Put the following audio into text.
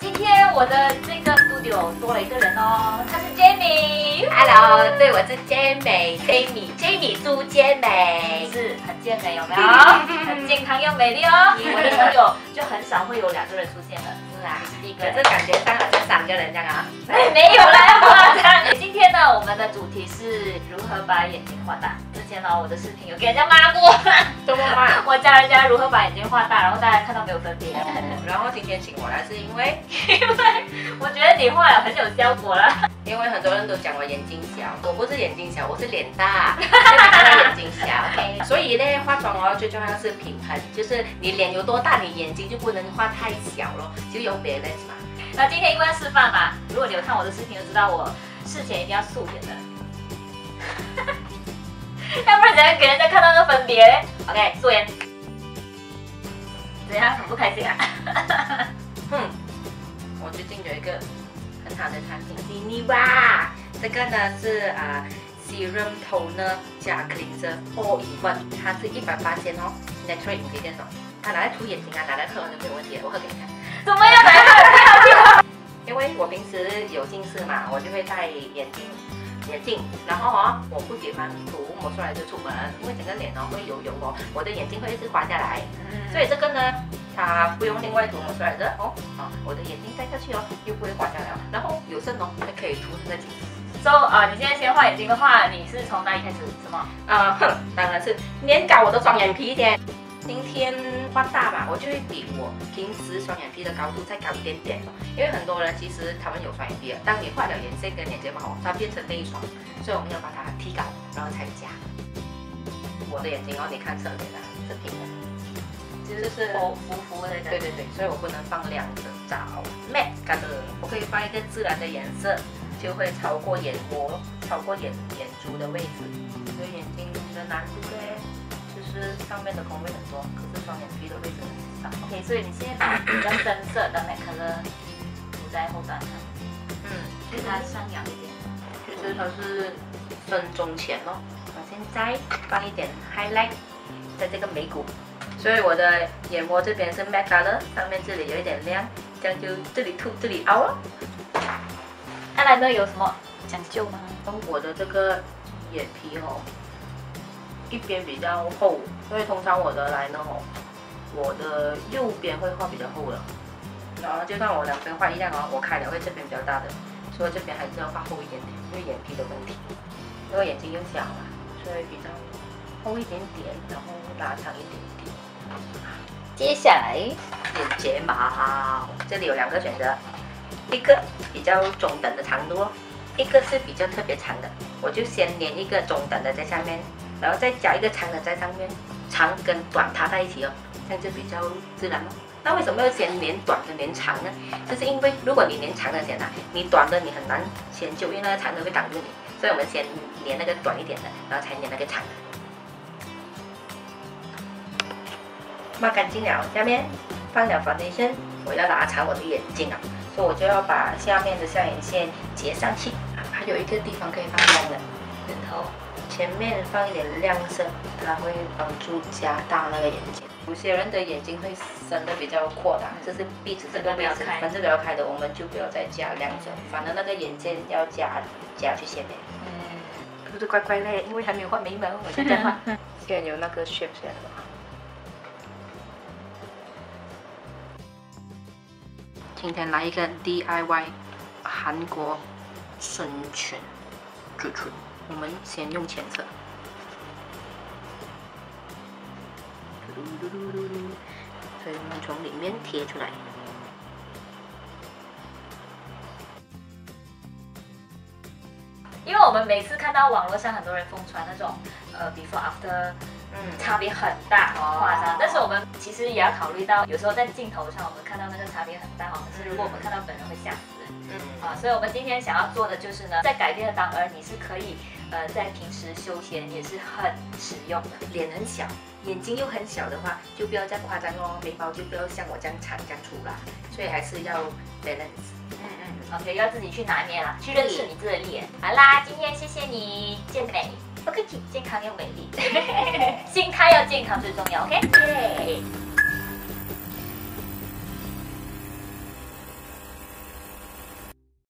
今天我的这个 studio 多了一个人哦，他是 Jamie。Hello， 对，我是Jamie 朱健美，是很健美，有没有？很健康又美丽哦。我的 studio 就很少会有2个人出现了。是啊，第一个可是感觉上好像3个人这样啊。没有啦，不夸张。今天呢，我们的主题是如何把眼睛画大。之前呢，我的视频有给人家骂过，怎么骂？我教人家如何把眼睛画大，然后大家看到没有分别。然后今天请我来是因为我觉得你画了很有效果了。因为很多人都讲我眼睛小，我不是眼睛小，我是脸大，所以你看到眼睛小。OK， 所以呢，化妆哦最重要是平衡，就是你脸有多大，你眼睛就不能画太小咯，就有 balance 嘛。那今天因为要示范嘛，如果你有看我的视频，就知道我事前一定要素颜的，要不然怎样给人家看到那分别 ？OK， 素颜。怎样？很不开心啊？我最近有一个很好的产品 Ziniva， 这个呢是serum toner 加 cleanser all in one， 它是100%哦 natural ingredient 哦，它拿来涂眼睛啊，拿来喝就没有问题的，我喝给你看。怎么样？来因为我平时有近视嘛，我就会戴眼镜，然后我不喜欢涂抹出来就出门，因为整个脸会油哦，我的眼睛会一直滑下来，所以这个呢，它不用另外涂抹出来的我的眼睛戴下去又不会滑下来然后有剩还可以涂那个镜。So 你现在先画眼睛的话，你是从哪里开始？什么？当然是粘高我的双眼皮先。今天画大吧，我就会比我平时双眼皮的高度再高一点点，因为很多人其实他们有双眼皮，当你画了眼线跟眼睫毛，它变成内双，所以我们要把它提高，然后才加。我的眼睛你看侧脸是平的，其实是浮的。对，所以我不能放亮的找 matte color， 我可以放一个自然的颜色，就会超过眼窝，超过眼珠的位置，所以眼睛的难度就是上面的空位很多，可是双眼皮的位置很少。OK， 所以你现在把比较深色的美可乐涂在后端上，给它上扬一点。其实它是分钟前我现在放一点 highlight 在这个眉骨，所以我的眼窝这边是 matte color， 上面这里有一点亮，这样就这里凸这里凹了。爱来呢有什么讲究吗？我的这个眼皮一边比较厚，所以通常我的来呢我的右边会画比较厚的，然后就算我2边画一样我开了会这边比较大的，所以这边还是要画厚一点点，因为眼皮的问题，因为眼睛又小嘛，所以比较厚一点点，然后拉长一点点。接下来眼睫毛，这里有2个选择，一个比较中等的长度一个是比较特别长的，我就先粘一个中等的在下面，然后再加一个长的在上面，长跟短搭在一起这样就比较自然那为什么要先粘短的粘长呢？就是因为如果你粘长的先你短的你很难先揪，因为那个长的会挡住你，所以我们先粘那个短一点的，然后才粘那个长的。抹干净了，下面放了 foundation， 我要拉长我的眼睛所以我就要把下面的下眼线接上去，还有一个地方可以放亮的眼头，前面放一点亮色，它会帮助加大那个眼睛。有些人的眼睛会生的比较阔的，就是鼻子这个位置，反正不要开的，我们就不要再加亮色，反正那个眼线要加去前面。是不是怪怪累？因为还没有画眉毛，我现在画，先有那个 shape 先了。今天来一个 DIY 韩国深全嘴唇，我们先用浅色，所以我们从里面贴出来。因为我们每次看到网络上很多人疯传那种before after，差别很大，很夸张。但是我们其实也要考虑到，有时候在镜头上我们看到那个差别很大可是如果我们看到本人会吓死人。所以我们今天想要做的就是呢，在改变的当儿，你是可以在平时休闲也是很实用的。脸很小，眼睛又很小的话，就不要这样夸张眉毛就不要像我这样长这样粗啦，所以还是要 balance。OK， 要自己去拿捏啦，去认识你自己的脸。好啦，今天谢谢你，健美，不客气，健康又美丽，心态要健康最重要。OK，耶。